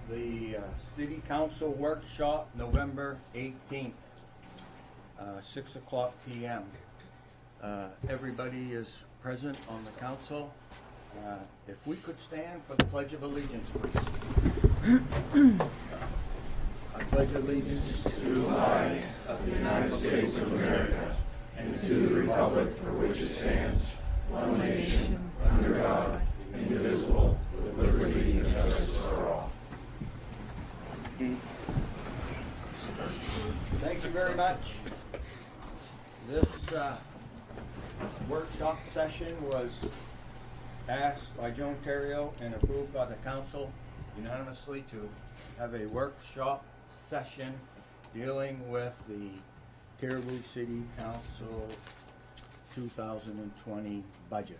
The City Council Workshop, November 18th, 6 o'clock p.m. Everybody is present on the council. If we could stand for the Pledge of Allegiance, please. I pledge allegiance to the flag of the United States of America and to the republic for which it stands, one nation, under God, indivisible, with liberty and justice for all. Thank you very much. This workshop session was asked by Joan Theriault and approved by the council unanimously to have a workshop session dealing with the Caribou City Council 2020 budget.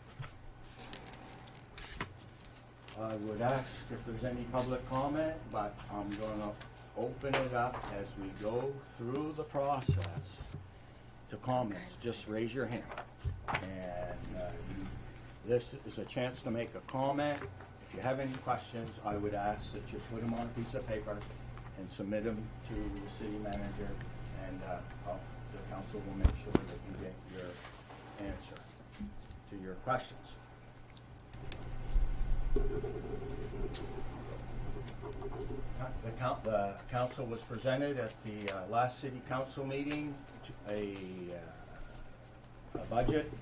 I would ask if there's any public comment, but I'm going to open it up as we go through the process to comments. Just raise your hand. And this is a chance to make a comment. If you have any questions, I would ask that you put them on a piece of paper and submit them to the city manager, and the council will make sure that you get your answer to your questions. The council was presented at the last city council meeting a budget,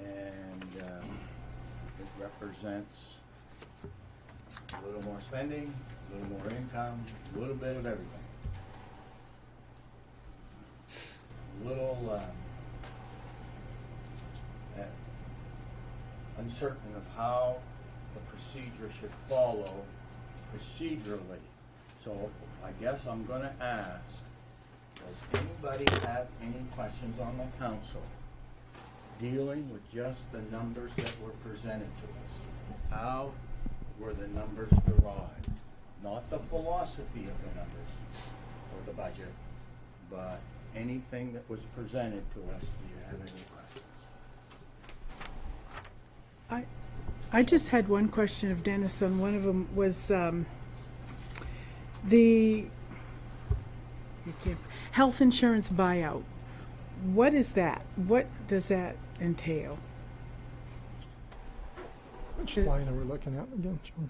and it represents a little more spending, a little more income, a little bit of everything. A little uncertain of how the procedure should follow procedurally. So I guess I'm going to ask, does anybody have any questions on the council dealing with just the numbers that were presented to us? How were the numbers derived? Not the philosophy of the numbers or the budget, but anything that was presented to us. Do you have any questions? I just had one question of Dennis, and one of them was the health insurance buyout. What is that? What does that entail? Which line are we looking at again, John?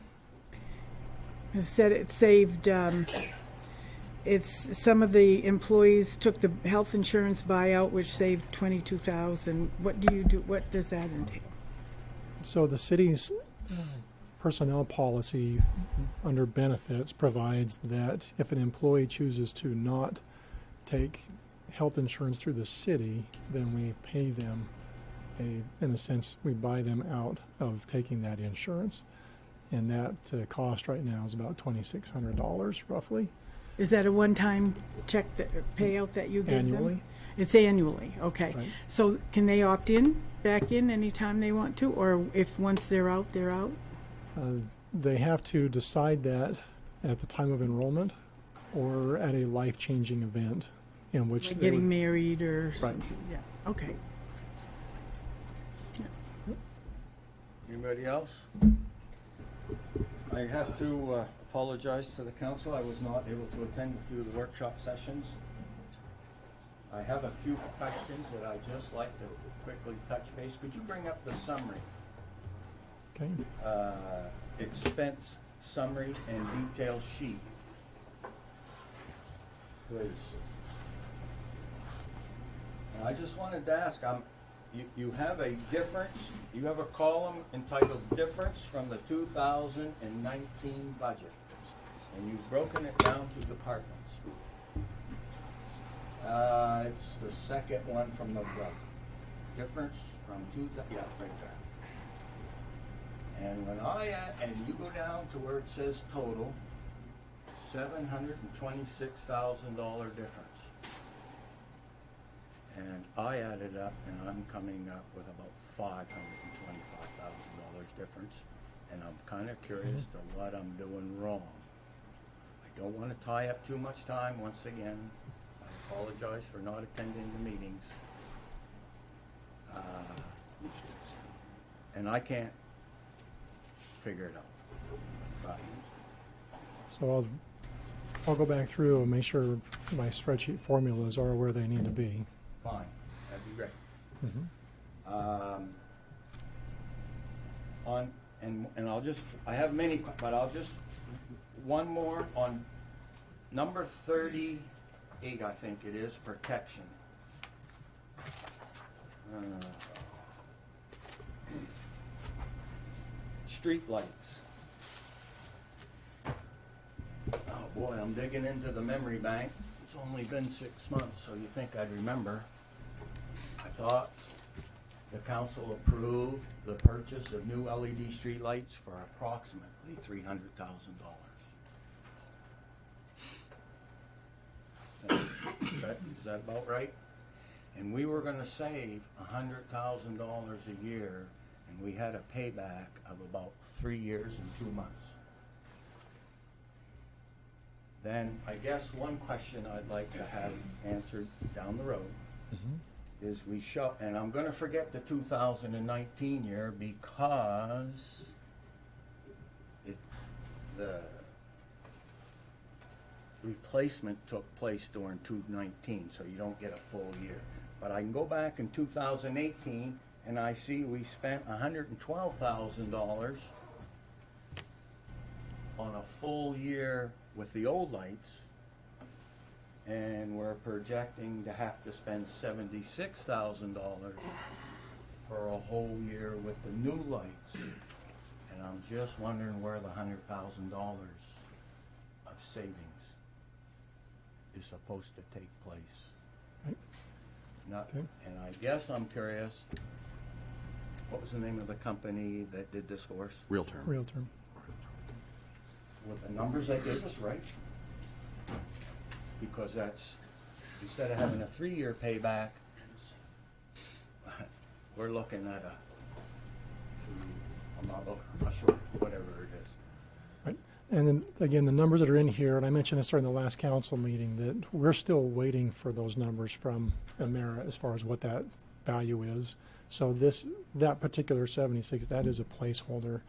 It said it saved, it's some of the employees took the health insurance buyout, which saved $22,000. What do you do? What does that entail? So the city's personnel policy under benefits provides that if an employee chooses to not take health insurance through the city, then we pay them in a sense, we buy them out of taking that insurance. And that cost right now is about $2,600 roughly. Is that a one-time check payout that you give Annually. them? It's annually, okay. Right. So can they opt back in anytime they want to, or if once they're out, they're out? They have to decide that at the time of enrollment or at a life-changing event in which Like they getting would, married or Right. something? Yeah, okay. Anybody else? I have to apologize to the council. I was not able to attend a few of the workshop sessions. I have a few questions that I'd just like to quickly touch base. Could you bring up the summary? okay. Expense summary and detail sheet, please. And I just wanted to ask, you have a difference, you have a column entitled difference from the 2019 budget, and you've broken it down to departments. It's the second one from the right. Difference from yeah, right there. And when and you go down to where it says total, $726,000 difference. And I added up, and I'm coming up with about $525,000 difference. And I'm kind of curious to what I'm doing wrong. I don't want to tie up too much time once again. I apologize for not attending the meetings. And I can't figure it out. But So I'll go back through and make sure my spreadsheet formulas are where they need to be. Fine, that'd be great. And I'll just, I have many, but I'll just, one more on number 38, I think it is, protection. Street lights. Oh boy, I'm digging into the memory bank. It's only been 6 months, so you think I'd remember. I thought the council approved the purchase of new LED streetlights for approximately $300,000. Is that about right? And we were gonna save $100,000 a year, and we had a payback of about 3 years and 2 months. Then I guess one question I'd like to have answered down the road is we show, and I'm gonna forget the 2019 year because the replacement took place during 2019, so you don't get a full year. But I can go back in 2018 and I see we spent $112,000 on a full year with the old lights, and we're projecting to have to spend $76,000 for a whole year with the new lights. And I'm just wondering where the $100,000 of savings is supposed to take place. Right. Not, Okay. and I guess I'm curious, what was the name of the company that did this for us? Realtor. Realtor. With the numbers they gave us, right? Because that's, instead of having a 3-year payback, we're looking at I'm not sure, whatever it is. Right. And then, again, the numbers that are in here, and I mentioned this during the last council meeting, that we're still waiting for those numbers from Emera as far as what that value is. So that particular 76, that is a placeholder,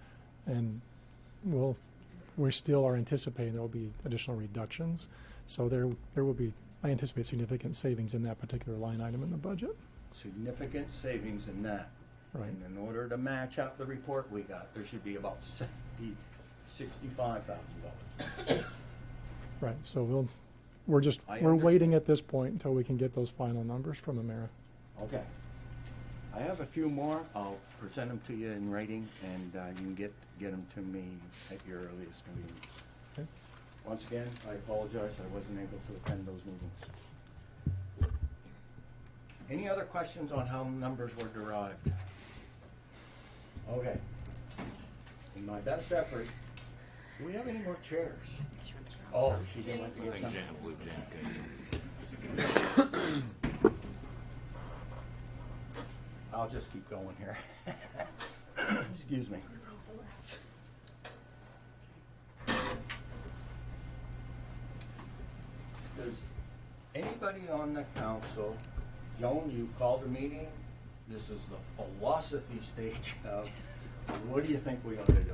and we still are anticipating there will be additional reductions. So there will be, I anticipate significant savings in that particular line item in the budget. Significant savings in that. Right. And in order to match up the report we got, there should be about $65,000. Right. So we're I understand. waiting at this point until we can get those final numbers from Emera. Okay. I have a few more. I'll present them to you in writing, and you can get them to me at your earliest convenience. Okay. Once again, I apologize, I wasn't able to attend those meetings. Any other questions on how numbers were derived? Okay. In my best effort, do we have any more chairs? Oh, she didn't want to get some. I'll just keep going here. Excuse me. Does anybody on the council, Joan, you called a meeting, this is the philosophy stage of, what do you think we ought to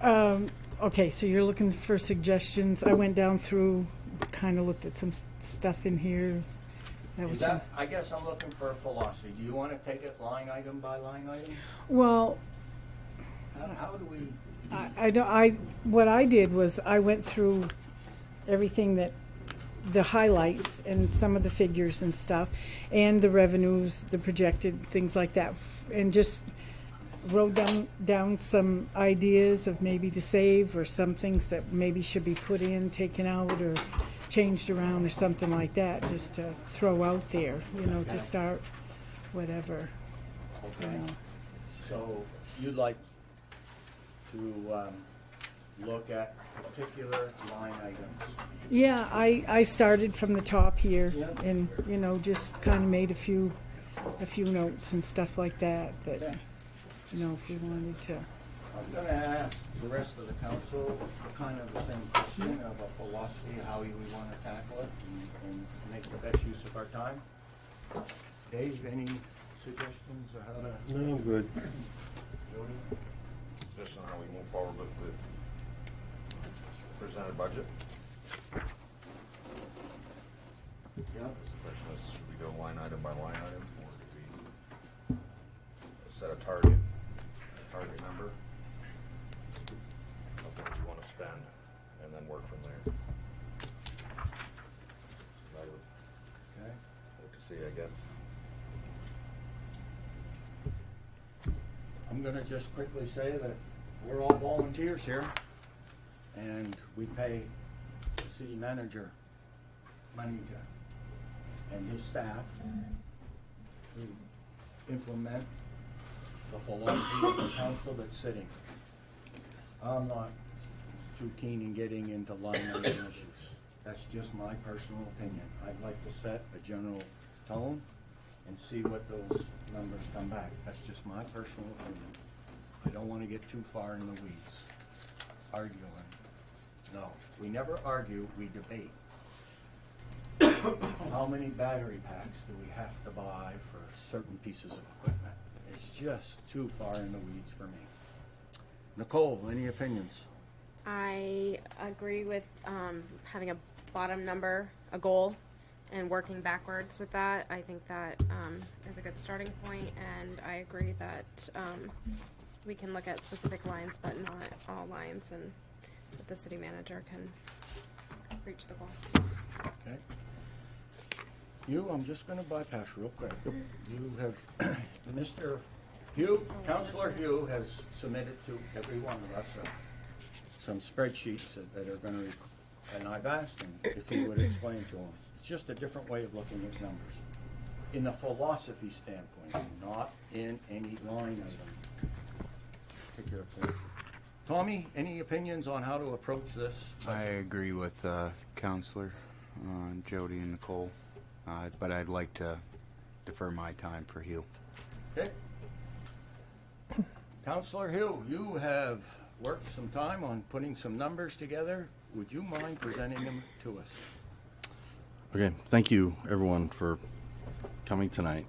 do? Okay, so you're looking for suggestions. I went down through, kind of looked at some stuff in here. Is that, I guess I'm looking for a philosophy. Do you want to take it line item by line item? Well, How do we? what I did was I went through everything that, the highlights and some of the figures and stuff, and the revenues, the projected, things like that, and just wrote down some ideas of maybe to save, or some things that maybe should be put in, taken out, or changed around, or something like that, just to throw out there, to start whatever. Okay. So you'd like to look at particular line items? Yeah, I started from the top here, Yeah. and just kind of made a few notes and stuff like that. That Okay. if we wanted to. I'm going to ask the rest of the council kind of the same question of a philosophy, how we want to tackle it and make the best use of our time. Dave, any suggestions or how to? No, I'm good. Jody? Just on how we move forward with the presented budget. Yep. The question is, should we go line item by line item, or do we set a target number of what you want to spend, and then work from there? I would Okay. like to see, I guess. I'm gonna just quickly say that we're all volunteers here, and we pay the city manager money to, and his staff to implement the philosophy of the council that's sitting. I'm not too keen in getting into line item issues. That's just my personal opinion. I'd like to set a general tone and see what those numbers come back. That's just my personal opinion. I don't wanna get too far in the weeds, arguing. No, we never argue, we debate. How many battery packs do we have to buy for certain pieces of equipment? It's just too far in the weeds for me. Nicole, any opinions? I agree with having a bottom number, a goal, and working backwards with that. I think that is a good starting point, and I agree that we can look at specific lines, but not all lines, and that the city manager can reach the goal. Okay. You, I'm just gonna bypass real quick. You have, Mr. Hugh, Counselor Hugh has submitted to every one of us some spreadsheets that are gonna, and I've asked him if he would explain to them. It's just a different way of looking at numbers. In a philosophy standpoint, not in any line item. Particular point. Tommy, any opinions on how to approach this? I agree with Counselor Jody and Nicole, but I'd like to defer my time for Hugh. Okay. Counselor Hill, you have worked some time on putting some numbers together. Would you mind presenting them to us? Okay, thank you everyone for coming tonight.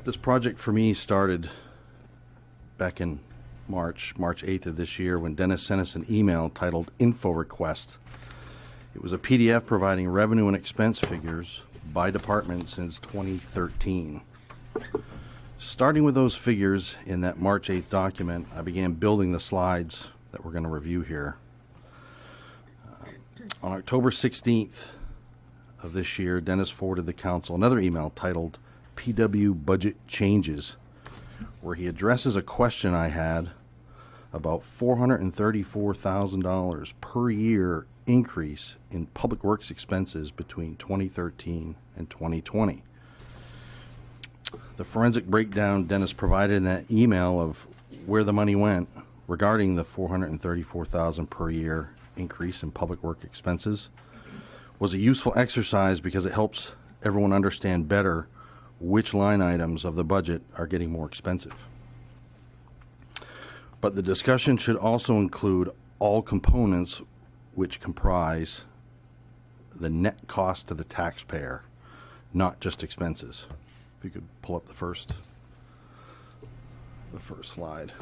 This project for me started back in March 8th of this year when Dennis sent us an email titled Info Request. It was a PDF providing revenue and expense figures by department since 2013. Starting with those figures in that March 8th document, I began building the slides that we're going to review here. On October 16th of this year, Dennis forwarded the council another email titled PW Budget Changes, where he addresses a question I had about $434,000 per year increase in public works expenses between 2013 and 2020. The forensic breakdown Dennis provided in that email of where the money went regarding the $434,000 per year increase in public work expenses was a useful exercise because it helps everyone understand better which line items of the budget are getting more expensive. But the discussion should also include all components which comprise the net cost to the taxpayer, not just expenses. If you could pull up the first slide.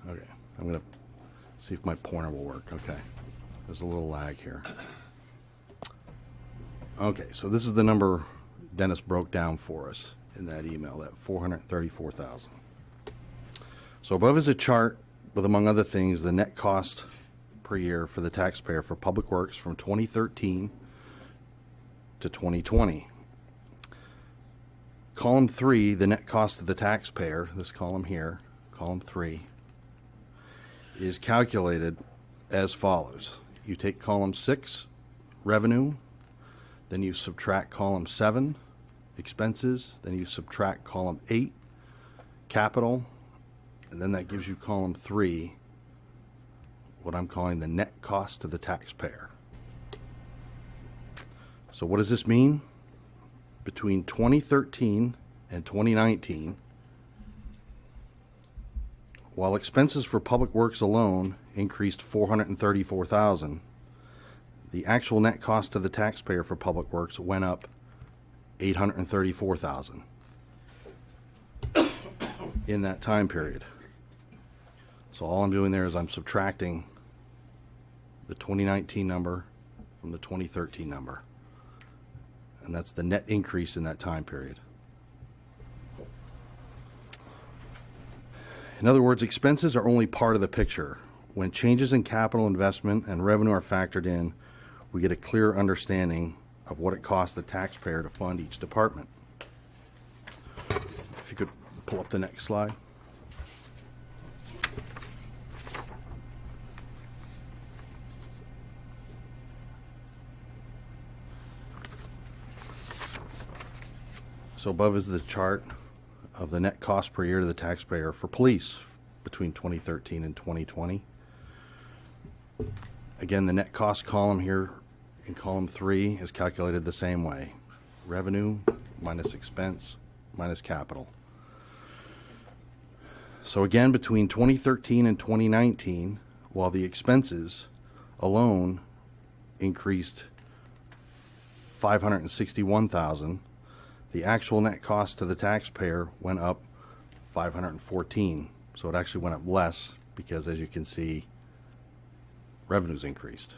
Okay, I'm gonna see if my pointer will work. Okay, there's a little lag here. Okay, so this is the number Dennis broke down for us in that email, that $434,000. So above is a chart with, among other things, the net cost per year for the taxpayer for public works from 2013 to 2020. Column 3, the net cost of the taxpayer, this column here, column 3, is calculated as follows. You take column 6, revenue, then you subtract column 7, expenses, then you subtract column 8, capital, and then that gives you column 3, what I'm calling the net cost to the taxpayer. So what does this mean? Between 2013 and 2019, while expenses for public works alone increased $434,000, the actual net cost to the taxpayer for public works went up $834,000. in that time period. So all I'm doing there is I'm subtracting the 2019 number from the 2013 number. And that's the net increase in that time period. In other words, expenses are only part of the picture. When changes in capital investment and revenue are factored in, we get a clear understanding of what it costs the taxpayer to fund each department. If you could pull up the next slide. So above is the chart of the net cost per year to the taxpayer for police between 2013 and 2020. Again, the net cost column here in column 3 is calculated the same way. Revenue minus expense minus capital. So again, between 2013 and 2019, while the expenses alone increased $561,000, the actual net cost to the taxpayer went up $514. So it actually went up less because, as you can see, revenues increased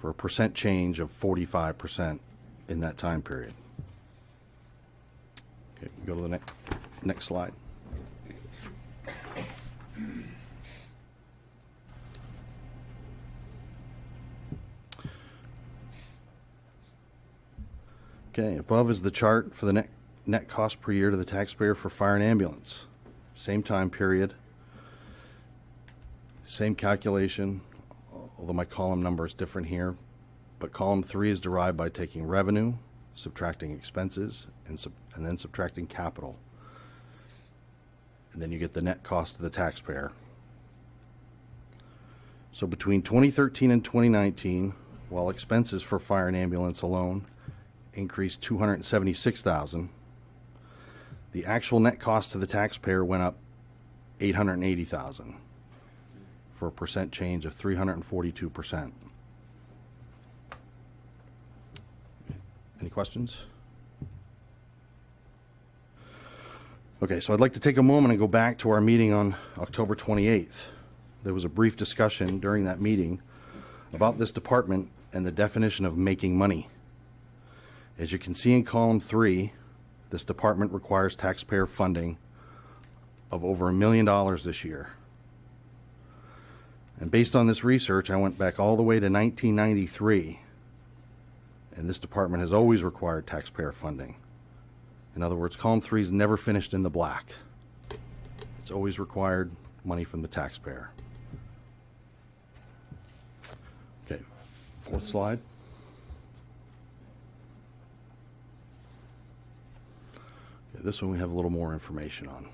for a percent change of 45% in that time period. Okay, go to the next slide. Okay, above is the chart for the net cost per year to the taxpayer for fire and ambulance. Same time period, same calculation, although my column number is different here. But column 3 is derived by taking revenue, subtracting expenses, and then subtracting capital. And then you get the net cost to the taxpayer. So between 2013 and 2019, while expenses for fire and ambulance alone increased $276,000, the actual net cost to the taxpayer went up $880,000 for a percent change of 342%. Any questions? Okay, so I'd like to take a moment and go back to our meeting on October 28th. There was a brief discussion during that meeting about this department and the definition of making money. As you can see in column 3, this department requires taxpayer funding of over $1 million this year. And based on this research, I went back all the way to 1993, and this department has always required taxpayer funding. In other words, column 3 is never finished in the black. It's always required money from the taxpayer. Okay, 4th slide. Okay, this one we have a little more information on.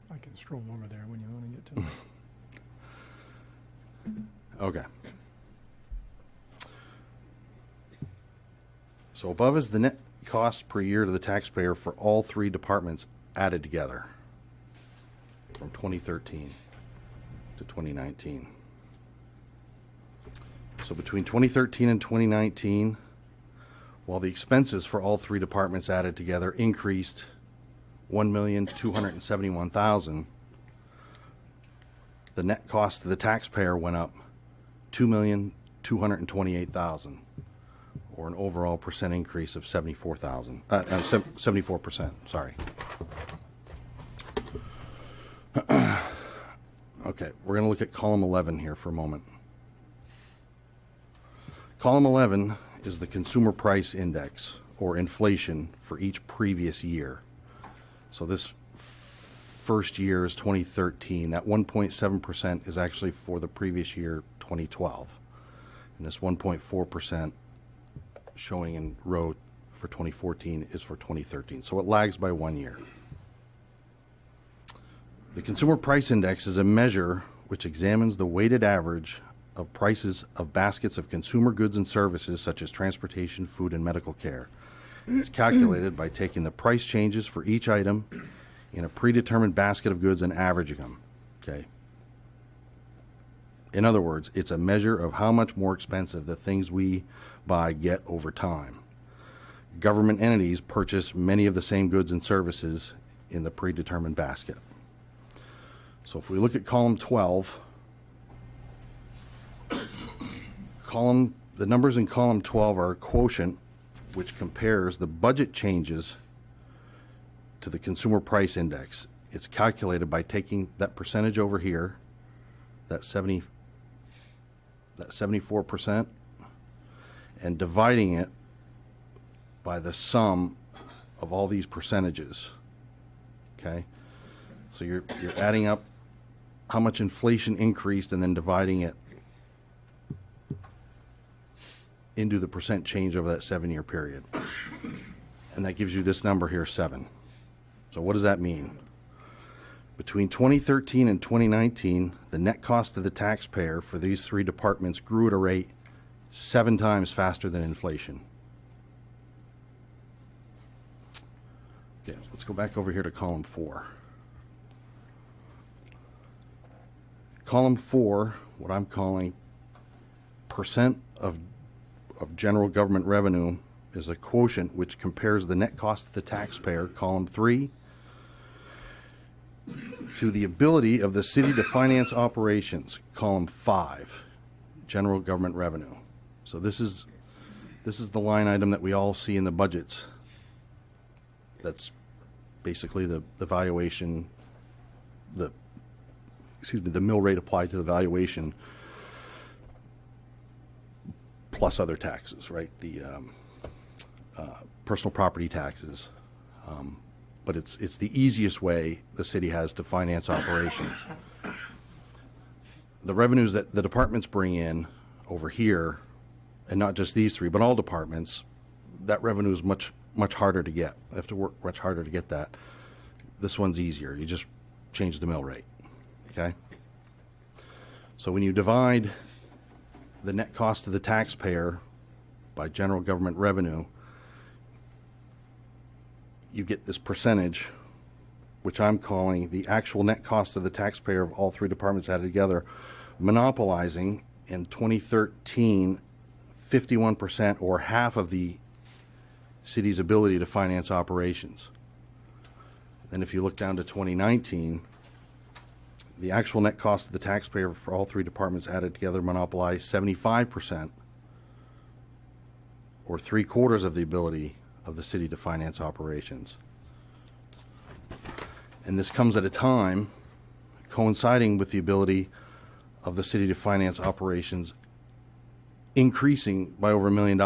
I can scroll over there when you want to get to it. Okay. So above is the net cost per year to the taxpayer for all 3 departments added together from 2013 to 2019. So between 2013 and 2019, while the expenses for all 3 departments added together increased $1,271,000, the net cost to the taxpayer went up $2,228,000, or an overall percent increase of 74%, sorry. Okay, we're going to look at column 11 here for a moment. Column 11 is the consumer price index, or inflation, for each previous year. So this first year is 2013. That 1.7% is actually for the previous year, 2012. And this 1.4% showing in row for 2014 is for 2013. So it lags by 1 year. The Consumer Price Index is a measure which examines the weighted average of prices of baskets of consumer goods and services such as transportation, food, and medical care. It's calculated by taking the price changes for each item in a predetermined basket of goods and averaging them. Okay. In other words, it's a measure of how much more expensive the things we buy get over time. Government entities purchase many of the same goods and services in the predetermined basket. So if we look at column 12, the numbers in column 12 are a quotient which compares the budget changes to the consumer price index. It's calculated by taking that percentage over here, that 74%, and dividing it by the sum of all these percentages. Okay? So you're adding up how much inflation increased and then dividing it into the percent change over that 7-year period. And that gives you this number here, 7. So what does that mean? Between 2013 and 2019, the net cost to the taxpayer for these 3 departments grew at a rate 7 times faster than inflation. Okay, let's go back over here to column 4. Column 4, what I'm calling percent of general government revenue, is a quotient which compares the net cost to the taxpayer, column 3, to the ability of the city to finance operations, column 5, general government revenue. So this is the line item that we all see in the budgets. That's basically the valuation, the mill rate applied to the valuation plus other taxes, right? The personal property taxes. But it's the easiest way the city has to finance operations. The revenues that the departments bring in over here, and not just these 3, but all departments, that revenue is much harder to get. They have to work much harder to get that. This one's easier. You just change the mill rate, okay? So when you divide the net cost to the taxpayer by general government revenue, you get this percentage, which I'm calling the actual net cost of the taxpayer of all 3 departments added together, monopolizing in 2013 51% or half of the city's ability to finance operations. Then if you look down to 2019, the actual net cost of the taxpayer for all 3 departments added together monopolized 75%, or 3/4 of the ability of the city to finance operations. And this comes at a time coinciding with the ability of the city to finance operations increasing by over $1 million.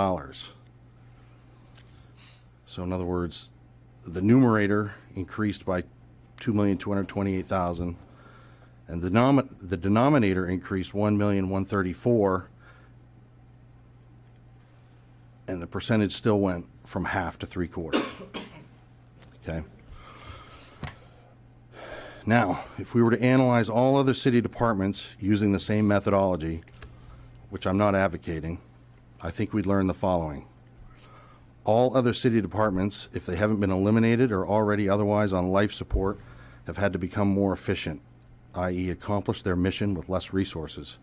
So in other words, the numerator increased by $2,228,000, and the denominator increased $1,134,000, and the percentage still went from half to 3/4. Okay. Now, if we were to analyze all other city departments using the same methodology, which I'm not advocating, I think we'd learn the following. All other city departments, if they haven't been eliminated or already otherwise on life support, have had to become more efficient, i.e. accomplish their mission with less resources.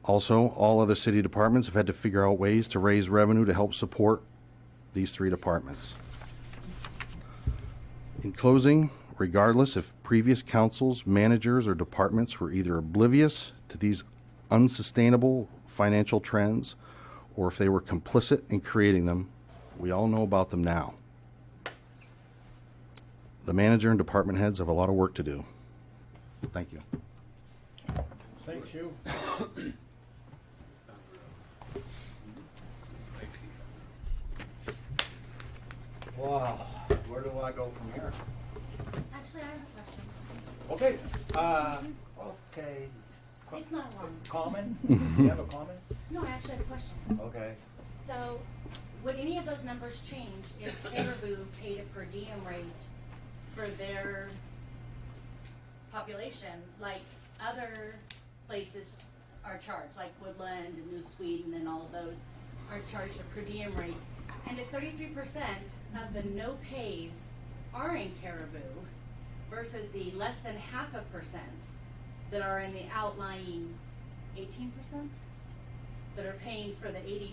Also, all other city departments have had to figure out ways to raise revenue to help support these 3 departments. In closing, regardless if previous councils, managers, or departments were either oblivious to these unsustainable financial trends, or if they were complicit in creating them, we all know about them now. The manager and department heads have a lot of work to do. Thank you. Thanks, you. Wow, where do I go from here? Actually, I have a question. Okay. It's not long. Comment? You have a comment? No, I actually have a question. Okay. So, would any of those numbers change if Caribou paid a per diem rate for their population, like other places are charged, like Woodland and New Sweden and all of those are charged a per diem rate? And if 33% of the no pays are in Caribou versus the less than 0.5% that are in the outlying 18% that are paying for the 82%,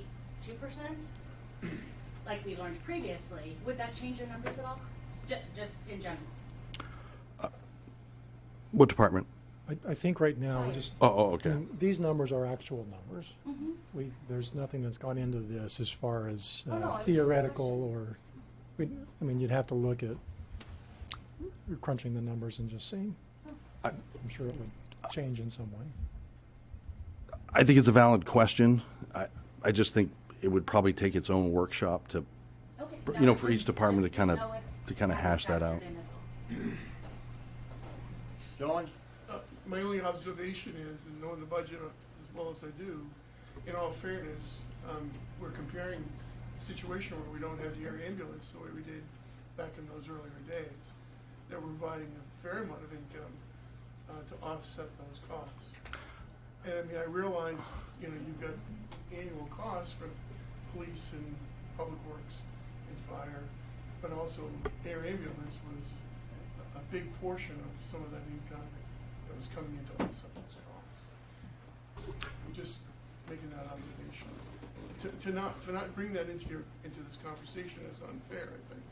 like we learned previously, would that change your numbers at all? Just in general? What department? I think right now, just, Okay. these numbers are actual numbers. Mm-hmm. There's nothing that's gone into this as far as Oh, no, I was just theoretical or, you'd have to look at crunching the numbers and just seeing. I'm sure it would change in some way. I think it's a valid question. I just think it would probably take its own workshop to, Okay. you know, No, for each just- department just to kind of know if hash that factored out. in at all. John? My only observation is, and knowing the budget as well as I do, in all fairness, we're comparing a situation where we don't have the air ambulance the way we did back in those earlier days. That we're providing a fair amount of income to offset those costs. And I mean, I realize, you know, you've got annual costs for police and public works and fire, but also air ambulance was a big portion of some of that income that was coming into offset those costs. I'm just making that observation. To not bring that into this conversation is unfair, I think.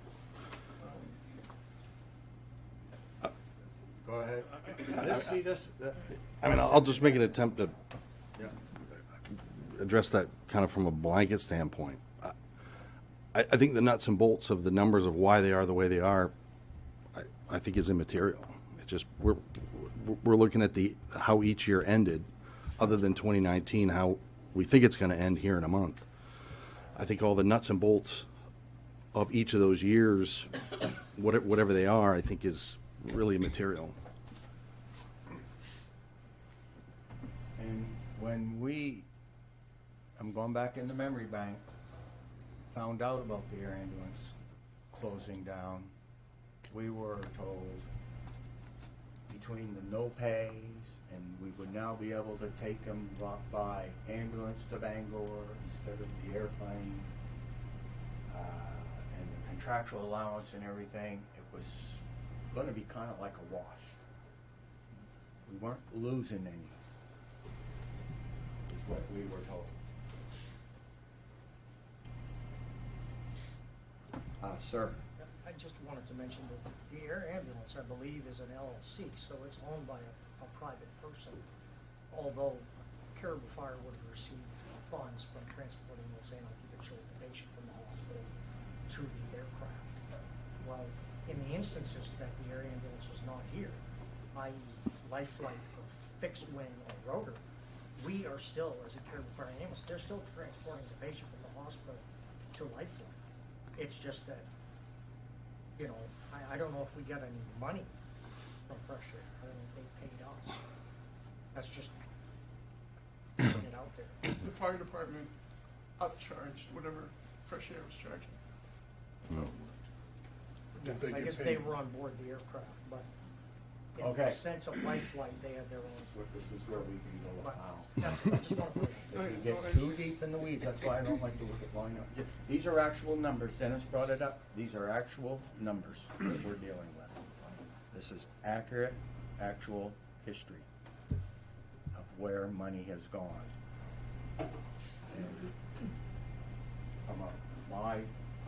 Go ahead. See this, I mean, I'll just make an attempt to address that kind of from a blanket standpoint. I think the nuts and bolts of the numbers of why they are the way they are, I think is immaterial. It's just we're looking at how each year ended, other than 2019, how we think it's going to end here in a month. I think all the nuts and bolts of each of those years, whatever they are, I think is really immaterial. and when I'm going back in the memory bank, found out about the air ambulance closing down, we were told between the no pays and we would now be able to take them by ambulance to Bangor instead of the airplane, and the contractual allowance and everything, it was gonna be kind of like a wash. We weren't losing any, is what we were told. Sir? I just wanted to mention that the air ambulance, I believe, is an LLC, so it's owned by a private person. Although Caribou Fire would have received funds from transporting those anti-occupational patient from the hospital to the aircraft. Well, in the instances that the air ambulance is not here, i.e. life flight or fixed wing or rotor, we are still, as a Caribou Fire ambulance, they're still transporting the patient from the hospital to life flight. It's just that, you know, I don't know if we got any money from Fresh Air. I don't know if they paid us. That's just putting it out there. The fire department upcharged whatever Fresh Air was charging. That's how it worked. Did they I get guess paid? they were on board the aircraft, but in Okay. the sense of life flight, they have their own. This is where we can go But foul. that's, I just want to put it If out we there. get too deep in the weeds, that's why I don't like to look at line up. These are actual numbers, Dennis brought it up, these are actual numbers that we're dealing with. This is accurate, actual history of where money has gone. And from my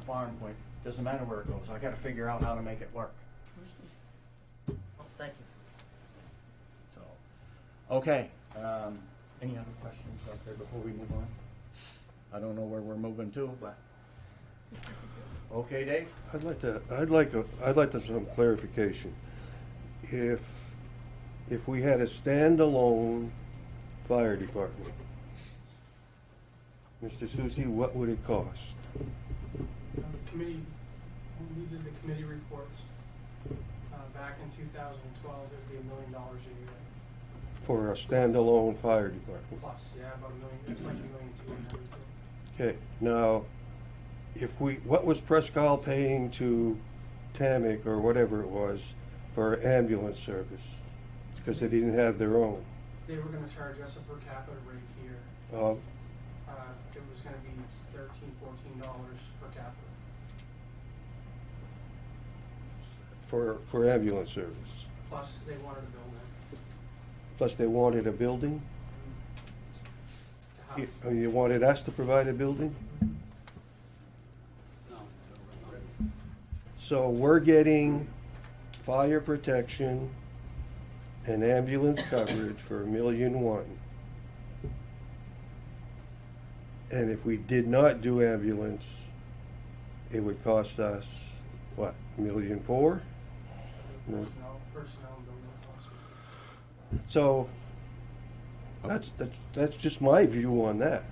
farm point, doesn't matter where it goes, I gotta figure out how to make it work. Oh, thank you. So, okay, any other questions out there before we move on? I don't know where we're moving to, but, okay, Dave? I'd like some clarification. If we had a standalone fire department, Mr. Susi, what would it cost? Committee, when we did the committee reports, back in 2012, it would be $1 million a year. For a standalone fire department? Plus, yeah, about $1 million, it's like $1.2 million. Okay, now, what was Prescal paying to TAMIC or whatever it was for ambulance service? Because they didn't have their own. They were gonna charge us a per capita rate here. Of, It was gonna be $13, $14 per capita. for ambulance service. Plus, they wanted a building. Plus they wanted a building. to house. You wanted us to provide a building? So we're getting fire protection and ambulance coverage for $1.1 million. And if we did not do ambulance, it would cost us, what, $1.4 million? Personnel and building costs. So that's just my view on that.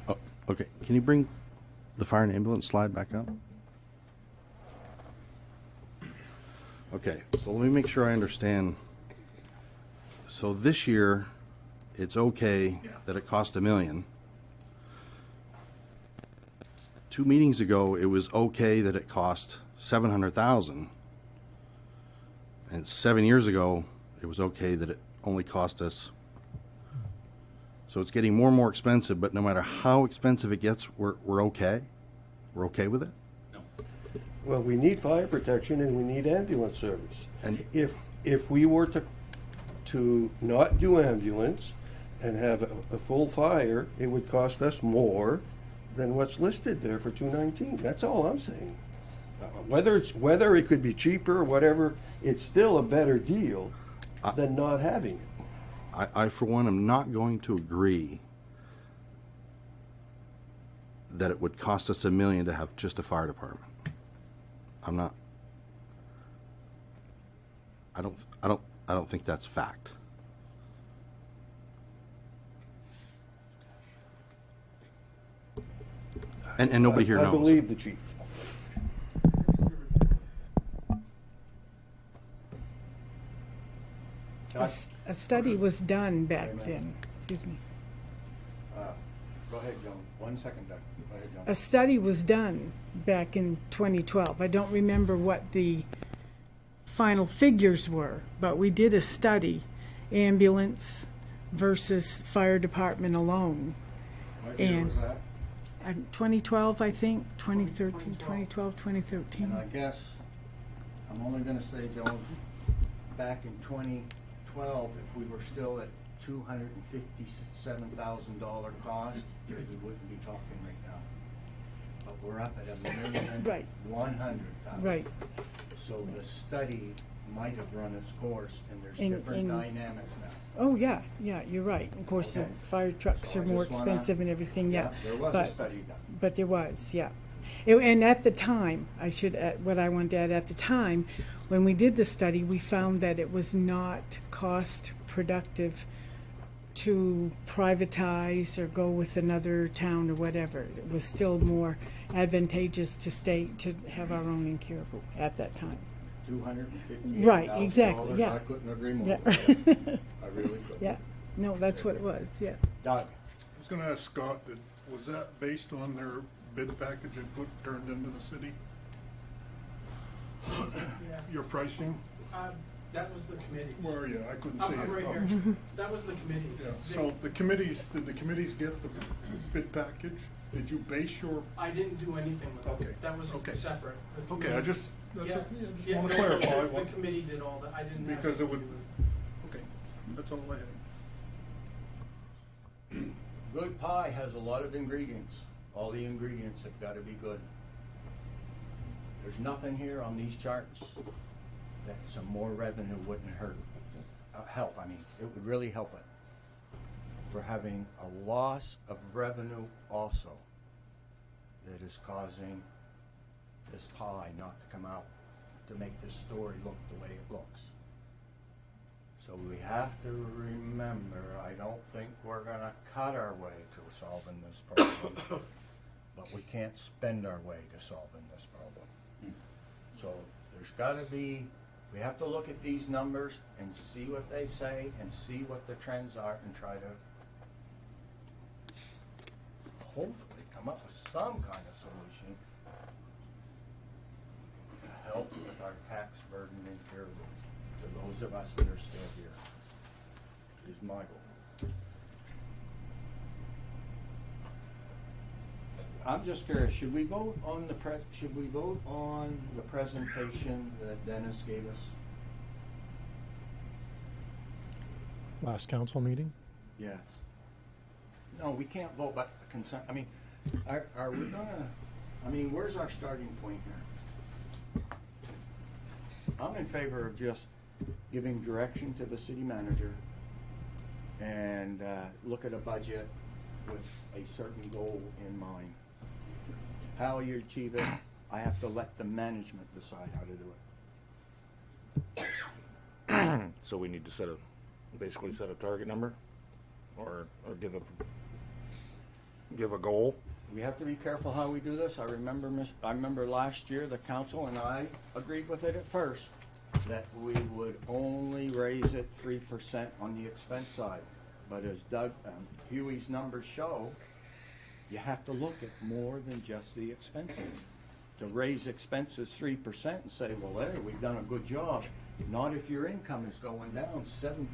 Oh, okay, can you bring the fire and ambulance slide back up? Okay, so let me make sure I understand. So this year, it's okay that it cost $1 million. 2 meetings ago, it was okay that it cost $700,000. And 7 years ago, it was okay that it only cost us. So it's getting more and more expensive, but no matter how expensive it gets, we're okay? We're okay with it? Well, we need fire protection and we need ambulance service. And If we were to not do ambulance and have a full fire, it would cost us more than what's listed there for 219. That's all I'm saying. Whether it could be cheaper or whatever, it's still a better deal than not having it. I, for one, am not going to agree that it would cost us $1 million to have just a fire department. I'm not. I don't think that's fact. And nobody here knows. I believe the chief. A study was done back then, excuse me. Go ahead, Joan. 1 second, Doug. Go ahead, Joan. A study was done back in 2012. I don't remember what the final figures were, but we did a study, ambulance versus fire department alone. What year was that? 2012, I think, 2013, 2012, 2013. And I guess, I'm only gonna say, Joan, back in 2012, if we were still at $257,000 cost, we wouldn't be talking right now. But we're up at Right. $1,100,000. Right. So the study might have run its course, and there's In- different in- dynamics now. Oh, yeah, you're right. Of course, the Okay. fire trucks So are I more just wanna- expensive and everything, yeah. There was a But- study done. But there was, yeah. And at the time, what I wanted to add, at the time, when we did the study, we found that it was not cost productive to privatize or go with another town or whatever. It was still more advantageous to have our own incurable at that time. $258,000. Right, exactly, yeah. I couldn't agree more Yeah. with that. I really couldn't. Yeah, no, that's what it was, yeah. Doug? I was gonna ask Scott, was that based on their bid package and turned into the city? Yeah. Your pricing? That was the committees. Where are you? I couldn't see it. I'm right Oh. here. That was the committees. Yeah, They- so the committees, did the committees get the bid package? Did you base your, I didn't do anything with Okay, it. That was okay. separate. The okay, I committee- just, that's Yeah, it, yeah, just yeah, wanna no, clarify The what, committee did all that. I didn't have. because it would, anything to do with okay, that's all I had. Good pie has a lot of ingredients. All the ingredients have got to be good. There's nothing here on these charts that some more revenue wouldn't help. I mean, it would really help it. We're having a loss of revenue also that is causing this pie not to come out, to make this story look the way it looks. So we have to remember, I don't think we're gonna cut our way to solving this problem, but we can't spend our way to solving this problem. So there's gotta be, we have to look at these numbers and see what they say and see what the trends are and try to hopefully come up with some kind of solution to help with our tax burden in here to those of us that are still here, is my goal. I'm just curious, should we vote on the presentation that Dennis gave us? Last council meeting? Yes. No, we can't vote, but consent, I mean, are we gonna, I mean, where's our starting point here? I'm in favor of just giving direction to the city manager and look at a budget with a certain goal in mind. How you achieve it, I have to let the management decide how to do it. So we need to basically set a target number, or give a goal. We have to be careful how we do this. I remember last year the council and I agreed with it at first that we would only raise it 3% on the expense side. But as Doug Huey's numbers show, you have to look at more than just the expenses. To raise expenses 3% and say, well, there, we've done a good job. Not if your income is going down 7%.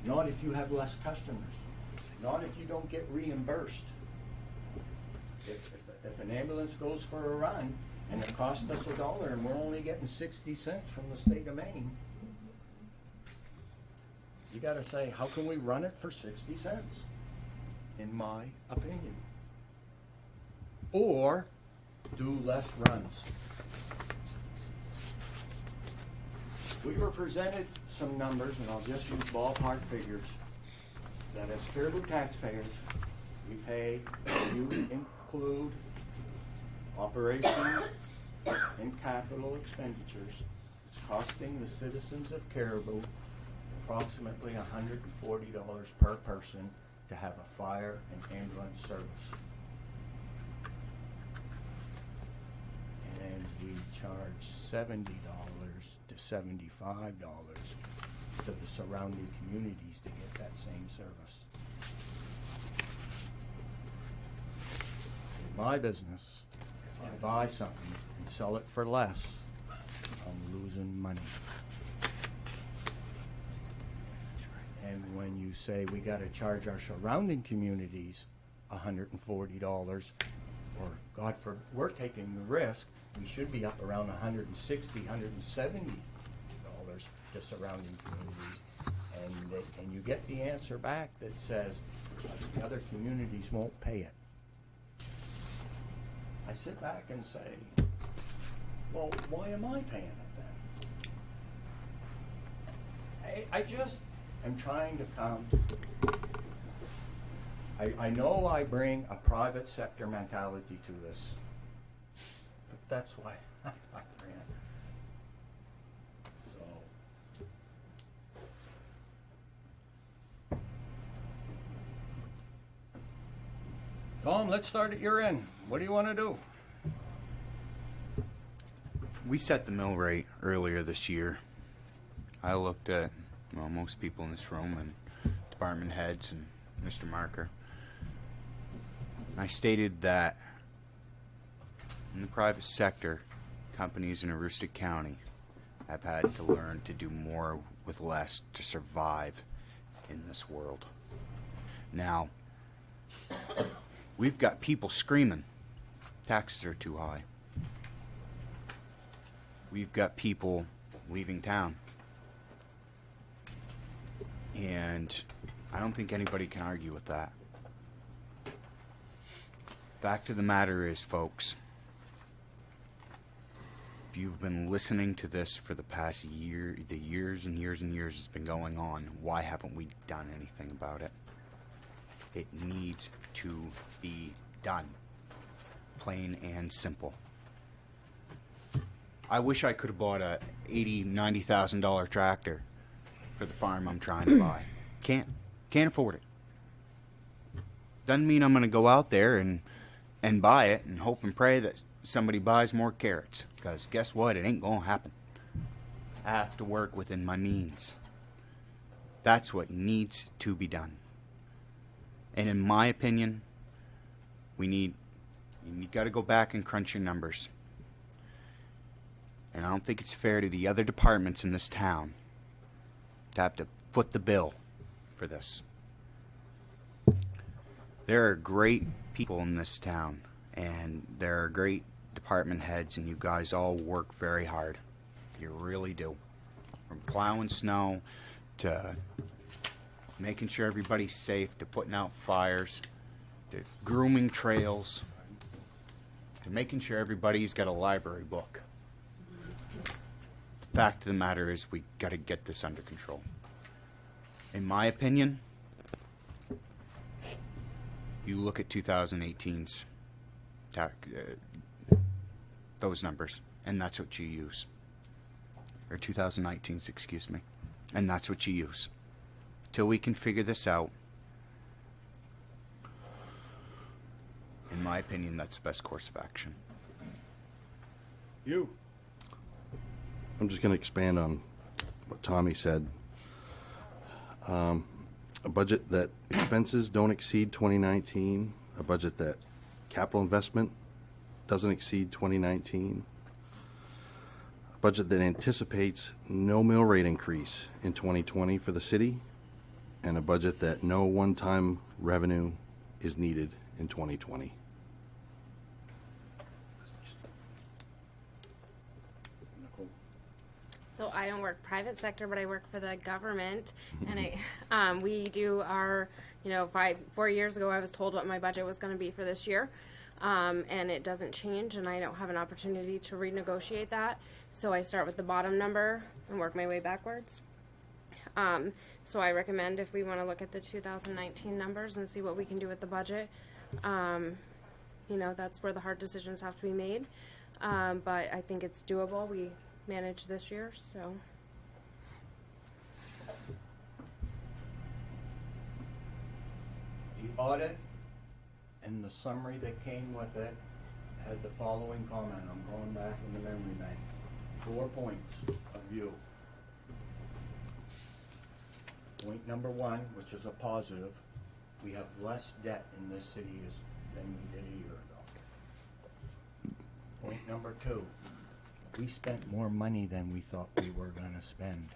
Not if you have less customers. Not if you don't get reimbursed. If an ambulance goes for a run and it costs us $1 and we're only getting 60 cents from the state of Maine, you gotta say, how can we run it for 60 cents? In my opinion. Or do less runs. We were presented some numbers, and I'll just use ballpark figures, that as Caribou taxpayers, we pay, you include operation and capital expenditures, it's costing the citizens of Caribou approximately $140 per person to have a fire and ambulance service. And we charge $70 to $75 to the surrounding communities to get that same service. In my business, if I buy something and sell it for less, I'm losing money. And when you say we got to charge our surrounding communities $140, or God forbid, we're taking the risk, we should be up around $160, $170 to surrounding communities. And you get the answer back that says the other communities won't pay it. I sit back and say, well, why am I paying it then? I just am trying to found. I know I bring a private sector mentality to this, but that's why I ran. So, Tom, let's start at your end. What do you want to do? We set the mill rate earlier this year. I looked at most people in this room and department heads and Mr. Marker. I stated that in the private sector, companies in Aroostook County have had to learn to do more with less to survive in this world. Now, we've got people screaming, taxes are too high. We've got people leaving town. And I don't think anybody can argue with that. Fact of the matter is, folks, if you've been listening to this for the past year, the years and years and years it's been going on, why haven't we done anything about it? It needs to be done. Plain and simple. I wish I could have bought a $80,000, $90,000 tractor for the farm I'm trying to buy. Can't afford it. Doesn't mean I'm going to go out there and buy it and hope and pray that somebody buys more carrots. Because guess what? It ain't going to happen. I have to work within my means. That's what needs to be done. And in my opinion, you got to go back and crunch your numbers. And I don't think it's fair to the other departments in this town to have to foot the bill for this. There are great people in this town, and there are great department heads, and you guys all work very hard. You really do. From plowing snow to making sure everybody's safe, to putting out fires, to grooming trails, to making sure everybody's got a library book. The fact of the matter is, we got to get this under control. In my opinion, you look at 2018's those numbers, and that's what you use. Or 2019's, excuse me. And that's what you use. Till we can figure this out, in my opinion, that's the best course of action. You. I'm just going to expand on what Tommy said. A budget that expenses don't exceed 2019, a budget that capital investment doesn't exceed 2019, a budget that anticipates no mill rate increase in 2020 for the city, and a budget that no one-time revenue is needed in 2020. So I don't work private sector, but I work for the government, and we do our, 4 years ago I was told what my budget was going to be for this year, and it doesn't change, and I don't have an opportunity to renegotiate that. So I start with the bottom number and work my way backwards. So I recommend, if we want to look at the 2019 numbers and see what we can do with the budget, that's where the hard decisions have to be made. But I think it's doable. We managed this year, so. The audit and the summary that came with it had the following comment. I'm going back in the memory bank. 4 points of view. Point number 1, which is a positive, we have less debt in this city than we did a year ago. Point number 2, we spent more money than we thought we were going to spend.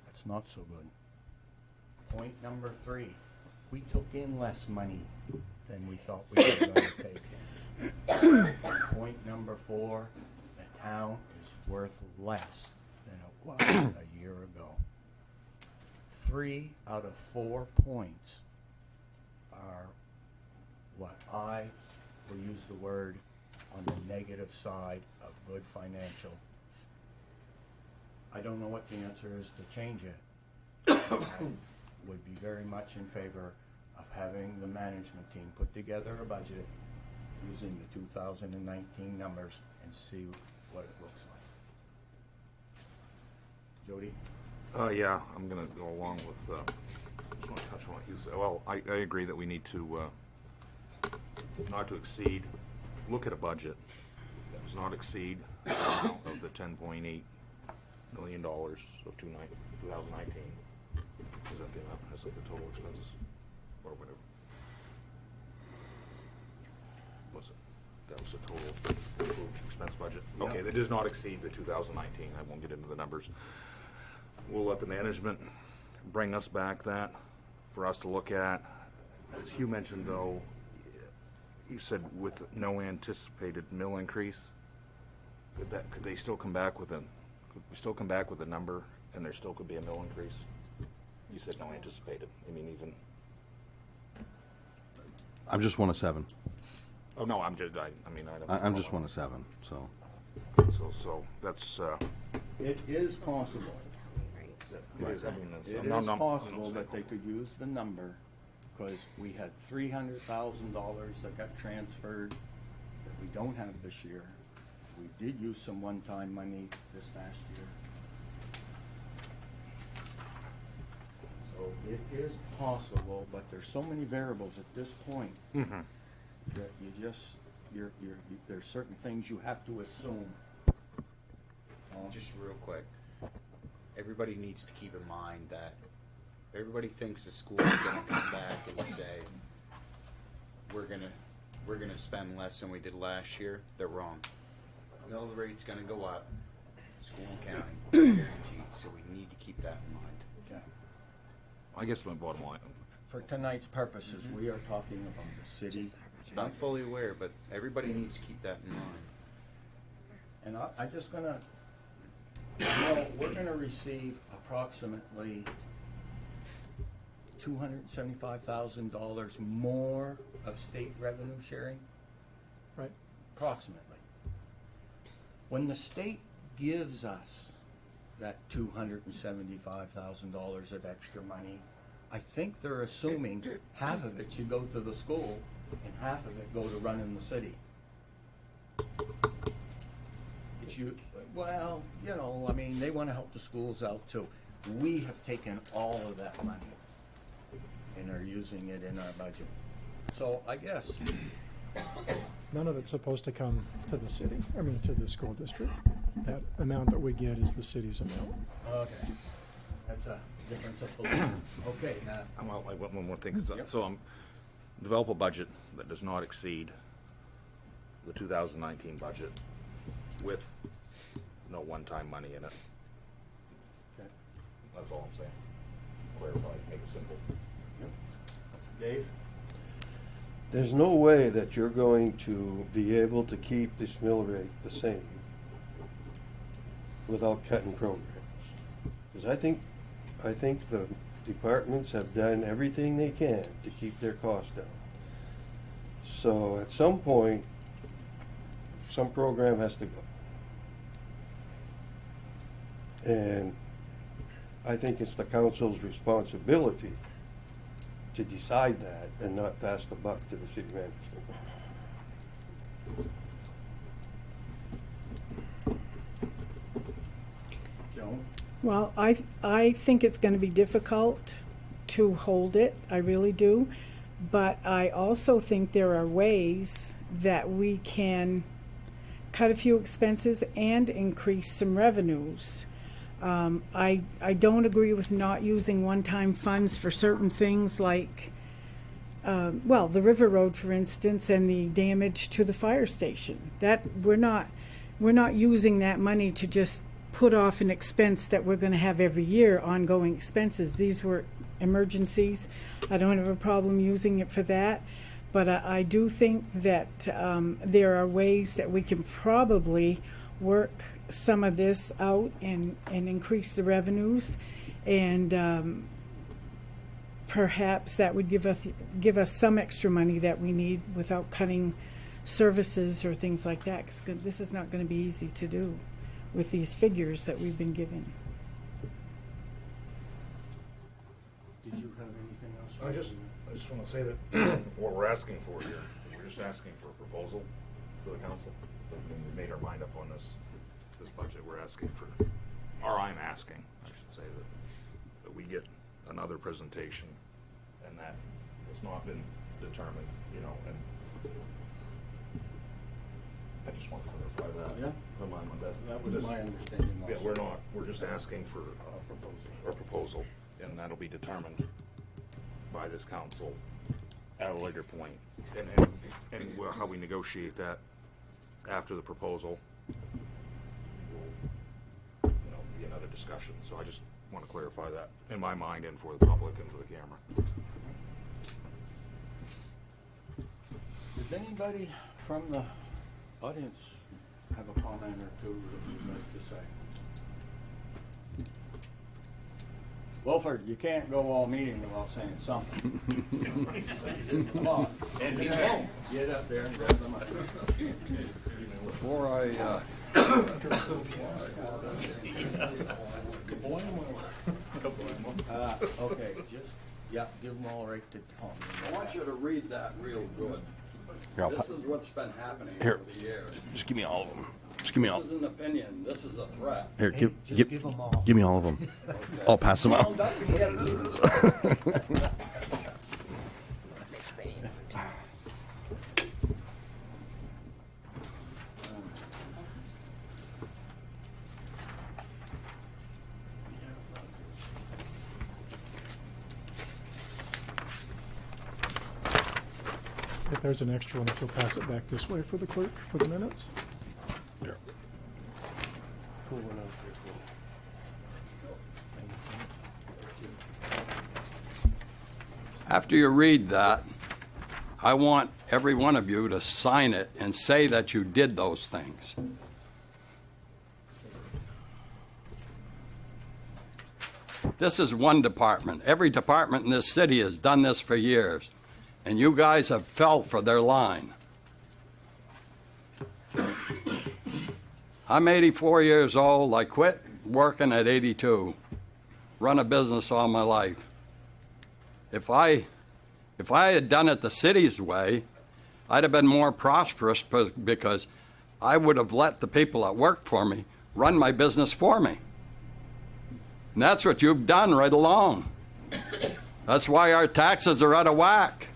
That's not so good. Point number 3, we took in less money than we thought we were going to take in. Point number 4, the town is worth less than it was a year ago. 3 out of 4 points are what I will use the word on the negative side of good financial. I don't know what the answer is to change it. I would be very much in favor of having the management team put together a budget using the 2019 numbers and see what it looks like. Jody? Yeah, I'm gonna go along with, just wanna touch on what you said. Well, I agree that we need to, not to exceed, look at a budget that does not exceed the amount of the $10.8 million of 2019. Is that the amount? That's like the total expenses, or whatever. Was it? That was the total expense budget. Yeah. Okay, that does not exceed the 2019. I won't get into the numbers. We'll let the management bring us back that for us to look at. As Hugh mentioned, though, you said with no anticipated mill increase, could they still come back with could we still come back with a number and there still could be a mill increase? You said no anticipated. I mean, even. I'm just 1 of 7. Oh no, I'm just. I mean, I don't. I'm just 1 of 7. So. So that's. It is possible. It is. I mean, It is possible that they could use the number, because we had $300,000 that got transferred that we don't have this year. We did use some one-time money this past year. So it is possible, but there's so many variables at this point that there's certain things you have to assume. Just real quick, everybody needs to keep in mind that everybody thinks the school is going to come back and say we're gonna spend less than we did last year. They're wrong. Mill rate's going to go up. School and county guaranteed. So we need to keep that in mind. Okay. I guess my bottom line. For tonight's purposes, we are talking about the city I'm fully aware, but everybody needs to keep that in mind. And I just gonna, well, we're gonna receive approximately $275,000 more of state revenue sharing, Right. approximately. When the state gives us that $275,000 of extra money, I think they're assuming half of it should go to the school and half of it go to running the city. It's you, well, you know, I mean, they wanna help the schools out too. We have taken all of that money and are using it in our budget. So I guess, None of it's supposed to come to the city, to the school district. That amount that we get is the city's amount. okay, that's a difference of belief. Okay, Well, I want one more thing. Yep. So develop a budget that does not exceed the 2019 budget with no one-time money in it. okay. That's all I'm saying. Clarify, make it simple. Dave? There's no way that you're going to be able to keep this mill rate the same without cutting programs. Because I think the departments have done everything they can to keep their costs down. So at some point, some program has to go. And I think it's the council's responsibility to decide that and not pass the buck to the city management. Joan? Well, I think it's going to be difficult to hold it. I really do. But I also think there are ways that we can cut a few expenses and increase some revenues. I don't agree with not using one-time funds for certain things like, the River Road, for instance, and the damage to the fire station. That we're not using that money to just put off an expense that we're going to have every year, ongoing expenses. These were emergencies. I don't have a problem using it for that. But I do think that there are ways that we can probably work some of this out and increase the revenues, and perhaps that would give us some extra money that we need without cutting services or things like that, because this is not going to be easy to do with these figures that we've been given. Did you have anything else? I just want to say that what we're asking for here, is we're just asking for a proposal to the council. Doesn't mean we made our mind up on this budget. We're asking for, or I'm asking, I should say, that we get another presentation, and that has not been determined, and I just want to clarify that. Yeah. Remind me that. That was my understanding Yeah, also. we're just asking for a proposal, and that'll be determined by this council at a later point. And how we negotiate that after the proposal will, be another discussion. So I just want to clarify that in my mind and for the public and for the camera. Does anybody from the audience have a comment or two that you'd like to say? Wilford, you can't go all meeting without saying something. Come on. And he won't. Get up there and grab the mic. Before I, Okay, give them all right to Tom. I want you to read that real good. Here, This is what's been happening Here. over the years. Just give me all of them. Just give me all. This is an opinion, this is a threat. Here, Hey, give, just give, give 'em all. give me all of them. I'll pass them out. If there's an extra one, if you'll pass it back this way for the clerk for the minutes. Here. Pull one out there for me. After you read that, I want every one of you to sign it and say that you did those things. This is one department. Every department in this city has done this for years, and you guys have fell for their line. I'm 84 years old. I quit working at 82. Run a business all my life. If I had done it the city's way, I'd have been more prosperous because I would have let the people that work for me run my business for me. And that's what you've done right along. That's why our taxes are out of whack.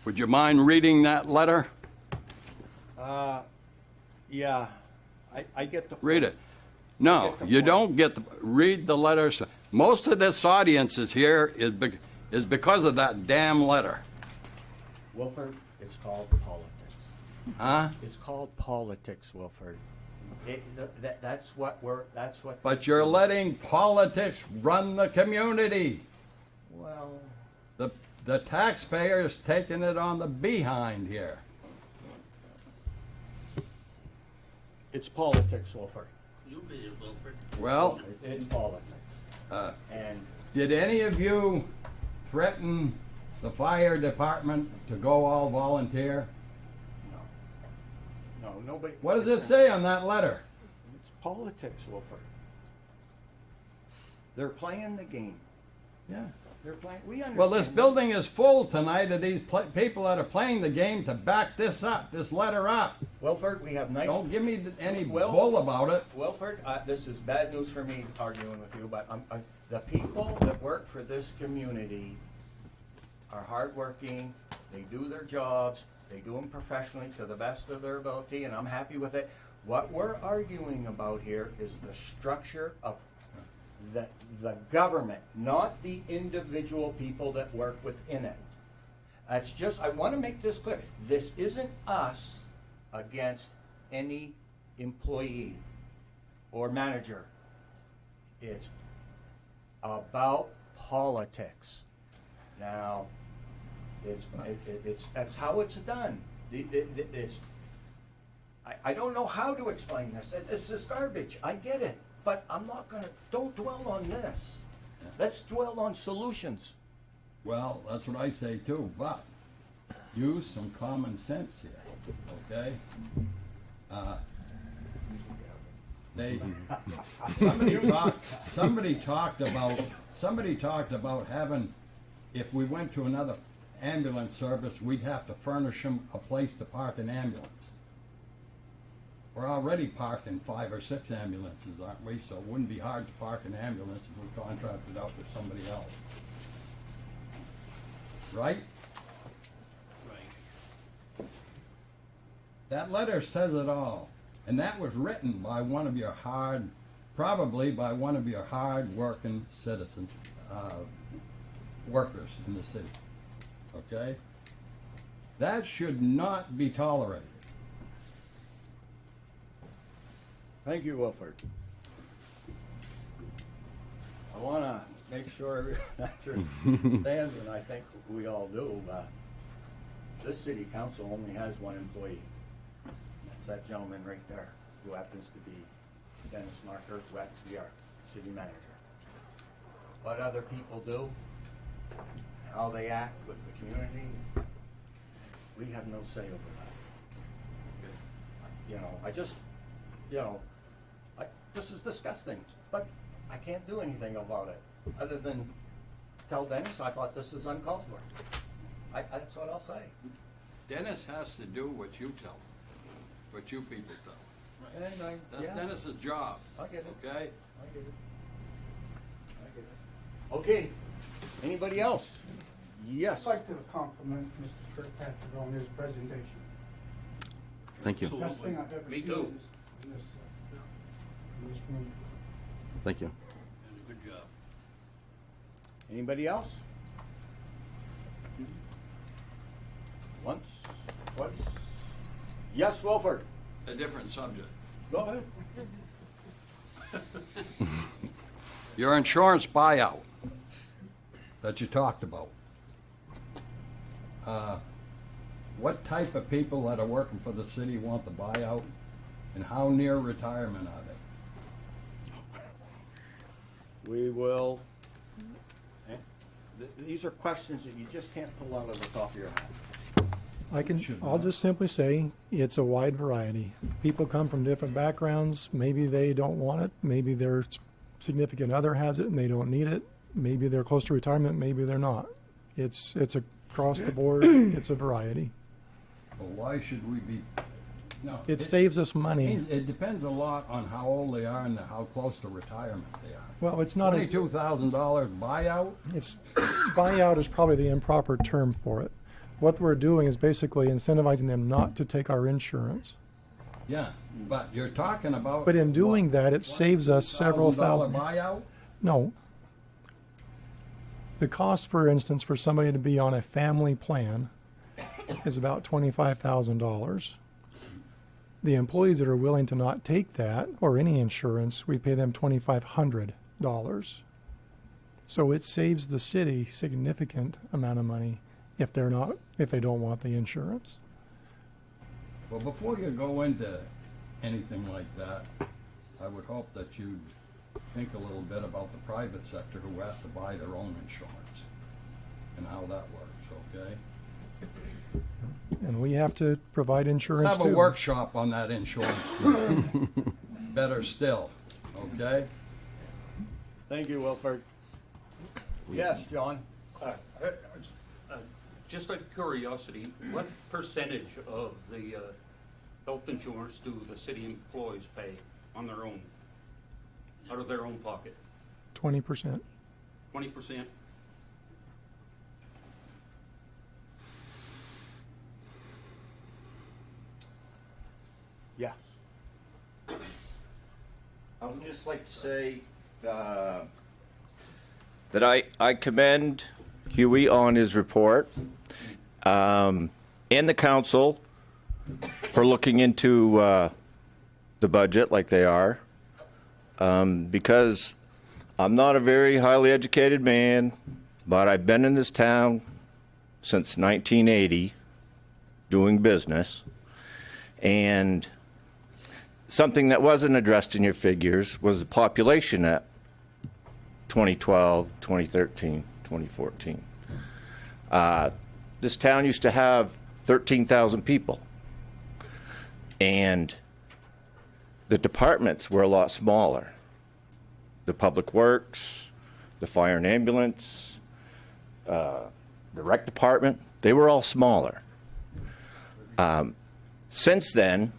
Would you mind reading that letter? Yeah, I get the. Read it. No, you don't get to read the letters. Most of this audience is here is because of that damn letter. Wilford, it's called politics. Huh? It's called politics, Wilford. That's what. But you're letting politics run the community. Well, The taxpayers taking it on the behind here. it's politics, Wilford. You be it, Wilford. Well, It's politics. And did any of you threaten the fire department to go all volunteer? no, nobody. What does it say on that letter? It's politics, Wilford. They're playing the game. Yeah. They're playing. We understand. Well, this building is full tonight of these people that are playing the game to back this up, this letter up. Wilford, we have nice. Don't give me any Well- bull about it. Wilford, this is bad news for me arguing with you, but the people that work for this community are hardworking. They do their jobs. They do them professionally to the best of their ability, and I'm happy with it. What we're arguing about here is the structure of the government, not the individual people that work within it. That's just, I want to make this clear. This isn't us against any employee or manager. It's about politics. Now, that's how it's done. I don't know how to explain this. It's just garbage. I get it. But I'm not gonna, don't dwell on this. Let's dwell on solutions. Well, that's what I say too, but use some common sense here, okay? Somebody talked about having, if we went to another ambulance service, we'd have to furnish them a place to park an ambulance. We're already parking 5 or 6 ambulances, aren't we? So it wouldn't be hard to park an ambulance if we contracted out with somebody else. Right? Right. That letter says it all. And that was written by one of your probably by one of your hard-working citizens, workers in the city. Okay? That should not be tolerated. Thank you, Wilford. I wanna make sure everyone understands, and I think we all do, this city council only has one employee. That's that gentleman right there, who happens to be Dennis Marker, who happens to be our city manager. What other people do, how they act with the community, we have no say over that. You know, this is disgusting, but I can't do anything about it, other than tell Dennis I thought this is uncalled for. That's what I'll say. Dennis has to do what you tell him, what you people tell him. And That's yeah, Dennis's job, I get it. okay? I get it. I get it. Okay, anybody else? Yes. I'd like to compliment Mr. Kirkpatrick on his presentation. Thank you. Best thing I've ever Me seen too. in this room. Thank you. And a good job. Anybody else? Once, twice? Yes, Wilford? A different subject. Go ahead. Your insurance buyout that you talked about. What type of people that are working for the city want the buyout, and how near retirement are they? We will, these are questions that you just can't pull out of the top of your head. I'll just simply say, it's a wide variety. People come from different backgrounds. Maybe they don't want it. Maybe their significant other has it and they don't need it. Maybe they're close to retirement, maybe they're not. It's across the board, it's a variety. Well, why should we be, no. It saves us money. It depends a lot on how old they are and how close to retirement they are. Well, it's not a, $22,000 buyout? buyout is probably the improper term for it. What we're doing is basically incentivizing them not to take our insurance. Yes, but you're talking about. But in doing that, it saves us several thousand. buyout? No. The cost, for instance, for somebody to be on a family plan is about $25,000. The employees that are willing to not take that or any insurance, we pay them $2,500. So it saves the city significant amount of money if they don't want the insurance. Well, before you go into anything like that, I would hope that you'd think a little bit about the private sector who has to buy their own insurance and how that works, okay? And we have to provide insurance Let's have too. a workshop on that insurance. Better still, okay? Thank you, Wilford. Yes, John? Just out of curiosity, what percentage of the health insurance do the city employees pay on their own, out of their own pocket? 20%. 20%? Yes. I would just like to say that I commend Huey on his report, and the council for looking into the budget like they are, because I'm not a very highly educated man, but I've been in this town since 1980 doing business, and something that wasn't addressed in your figures was the population at 2012, 2013, 2014. This town used to have 13,000 people, and the departments were a lot smaller. The public works, the fire and ambulance, the rec department, they were all smaller. Since then,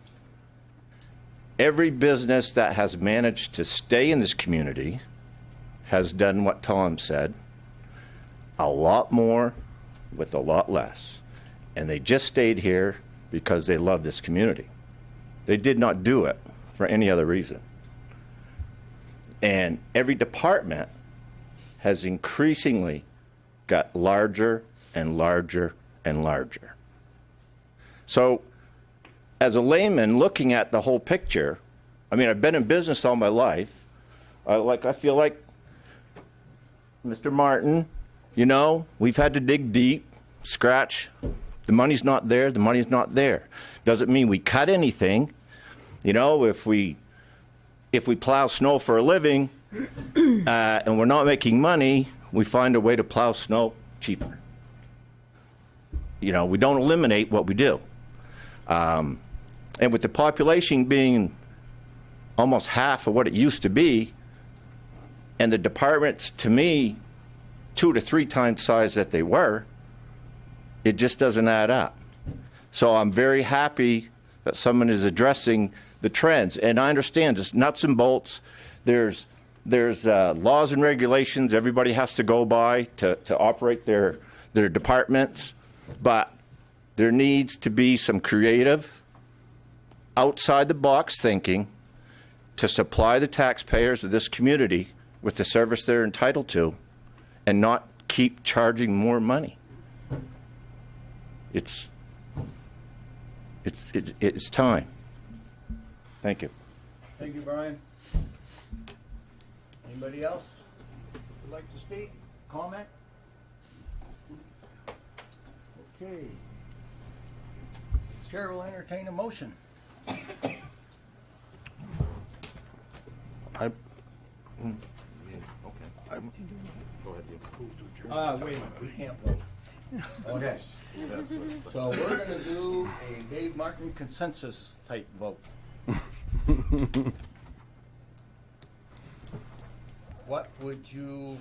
every business that has managed to stay in this community has done what Tom said, a lot more with a lot less. And they just stayed here because they love this community. They did not do it for any other reason. And every department has increasingly got larger and larger and larger. So, as a layman looking at the whole picture, I mean, I've been in business all my life. I feel like Mr. Martin, you know, we've had to dig deep, scratch. The money's not there, the money's not there. Doesn't mean we cut anything. You know, if we plow snow for a living and we're not making money, we find a way to plow snow cheaper. You know, we don't eliminate what we do. And with the population being almost half of what it used to be, and the departments, to me, 2 to 3 times size that they were, it just doesn't add up. So I'm very happy that someone is addressing the trends. And I understand just nuts and bolts. There's laws and regulations everybody has to go by to operate their departments. But there needs to be some creative, outside-the-box thinking to supply the taxpayers of this community with the service they're entitled to and not keep charging more money. It's time. Thank you. Thank you, Brian. Anybody else would like to speak, comment? Okay. Chair will entertain a motion. I, Wait a minute, we can't vote. Okay. So we're gonna do a Dave Martin consensus type vote. What would you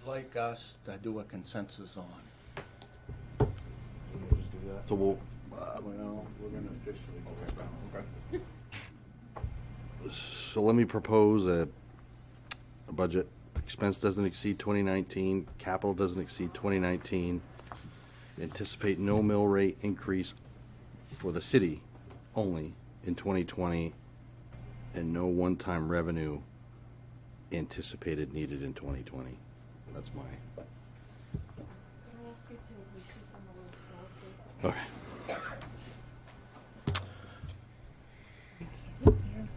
like us to do a consensus on? so we'll, Well, we're gonna officially vote. Okay. so let me propose a budget. Expense doesn't exceed 2019, capital doesn't exceed 2019. Anticipate no mill rate increase for the city only in 2020, and no one-time revenue anticipated needed in 2020. That's my. Okay.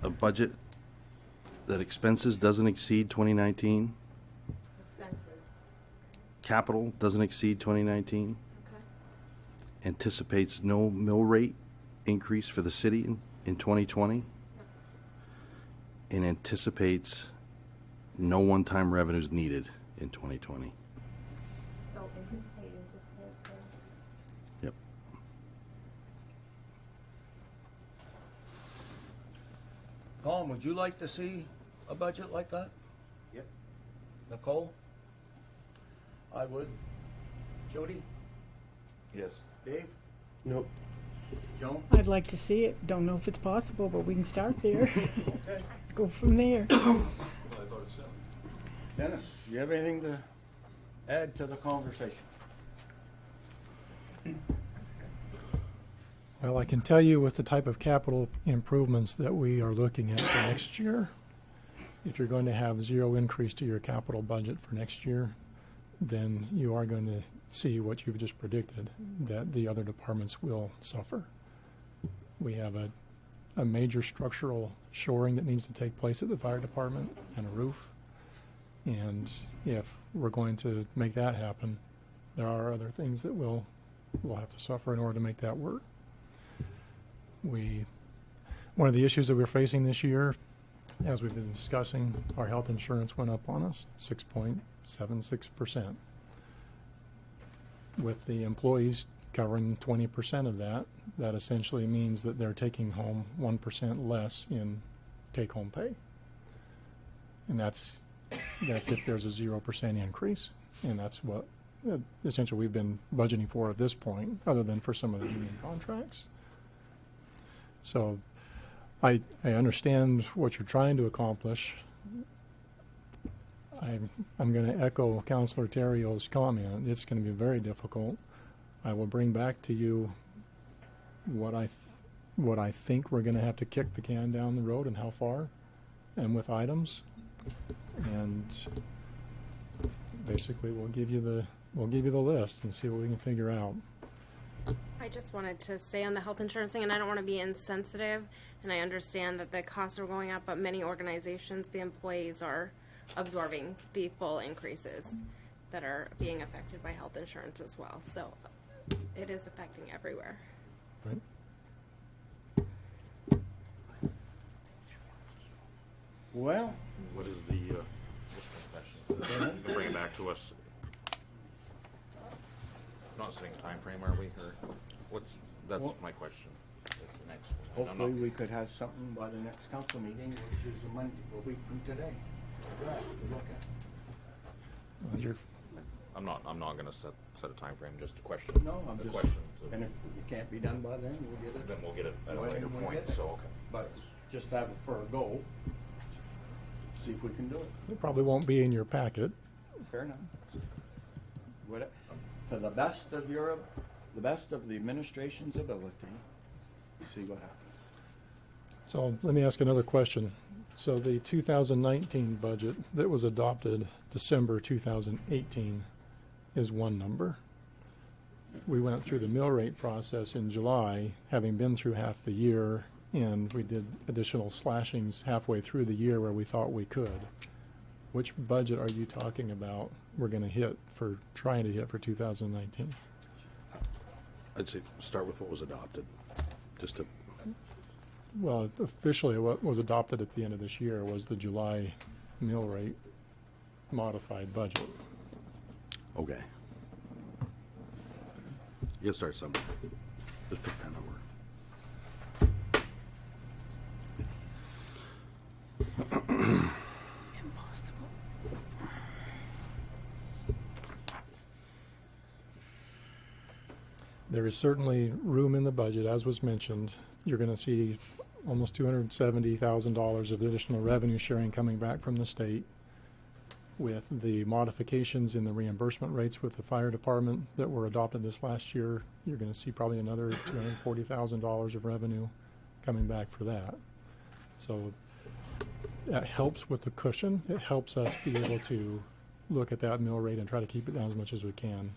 A budget that expenses doesn't exceed 2019, Expenses. capital doesn't exceed 2019, Okay. anticipates no mill rate increase for the city in 2020, and anticipates no one-time revenues needed in 2020. So anticipate. Yep. Colin, would you like to see a budget like that? Yep. Nicole? I would. Jody? Yes. Dave? Nope. Joan? I'd like to see it. Don't know if it's possible, but we can start there. Okay. Go from there. Dennis, do you have anything to add to the conversation? Well, I can tell you with the type of capital improvements that we are looking at for next year, if you're going to have zero increase to your capital budget for next year, then you are going to see what you've just predicted, that the other departments will suffer. We have a major structural shoring that needs to take place at the fire department and a roof. And if we're going to make that happen, there are other things that we'll have to suffer in order to make that work. One of the issues that we're facing this year, as we've been discussing, our health insurance went up on us 6.76%. With the employees covering 20% of that, that essentially means that they're taking home 1% less in take-home pay. And that's if there's a 0% increase. And that's what essentially we've been budgeting for at this point, other than for some of the union contracts. So I understand what you're trying to accomplish. I'm going to echo Councillor Terrio's comment. It's going to be very difficult. I will bring back to you what I think we're going to have to kick the can down the road and how far, and with items, and basically we'll give you the list and see what we can figure out. I just wanted to say on the health insurance thing, and I don't want to be insensitive, and I understand that the costs are going up, but many organizations, the employees are absorbing the full increases that are being affected by health insurance as well. So it is affecting everywhere. Right. Well, What is the, what's my question? You can bring it back to us. Not setting a time frame, are we, or that's Well- my question. That's the next. hopefully we could have something by the next council meeting, which is a Monday, a week from today. Draft to look at. I'm not gonna set a time frame, just a question. No, I'm A just, question. So and if it can't be done by then, we'll get it. then we'll get it at a When later we point, get it. so, okay. But just have it for a goal, see if we can do it. It probably won't be in your packet. Fair enough. What, to the best of the administration's ability, see what happens. So let me ask another question. So the 2019 budget that was adopted December 2018 is one number. We went through the mill rate process in July, having been through half the year And we did additional slashings halfway through the year where we thought we could. Which budget are you talking about we're gonna hit for, trying to hit for 2019? I'd say start with what was adopted, just to, Well, officially, what was adopted at the end of this year was the July mill rate modified budget. okay. You can start somewhere. Just pick that number. There is certainly room in the budget, as was mentioned. You're gonna see almost $270,000 of additional revenue sharing coming back from the state. With the modifications in the reimbursement rates with the fire department that were adopted this last year, you're gonna see probably another $240,000 of revenue coming back for that. So that helps with the cushion. It helps us be able to look at that mill rate and try to keep it down as much as we can.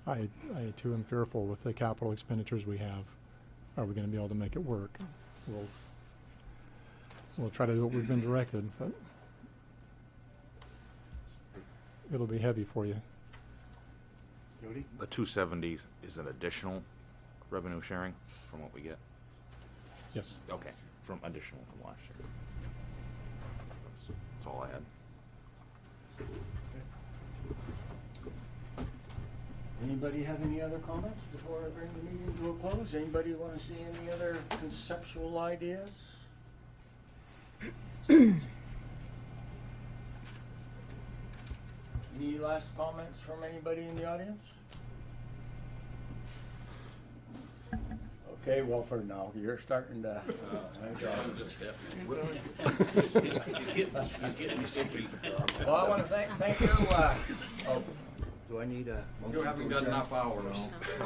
I too am fearful with the capital expenditures we have. Are we gonna be able to make it work? We'll try to do what we've been directed, but it'll be heavy for you. Jody? The 270 is an additional revenue sharing from what we get? Yes. Okay, from additional from last year. That's all I had. Anybody have any other comments before I bring the meeting to a close? Anybody want to see any other conceptual ideas? Any last comments from anybody in the audience? Okay, well, for now, you're starting to. Well, I want to thank you. Oh, do I need a? You haven't got enough hours.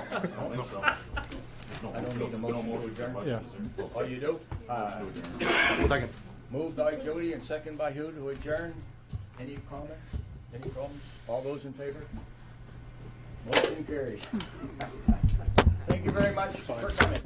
I don't need a motion to adjourn? Yeah. Oh, you do? Second. Moved by Jody and second by who to adjourn? Any comments? Any problems? All those in favor? Motion carries. Thank you very much for coming.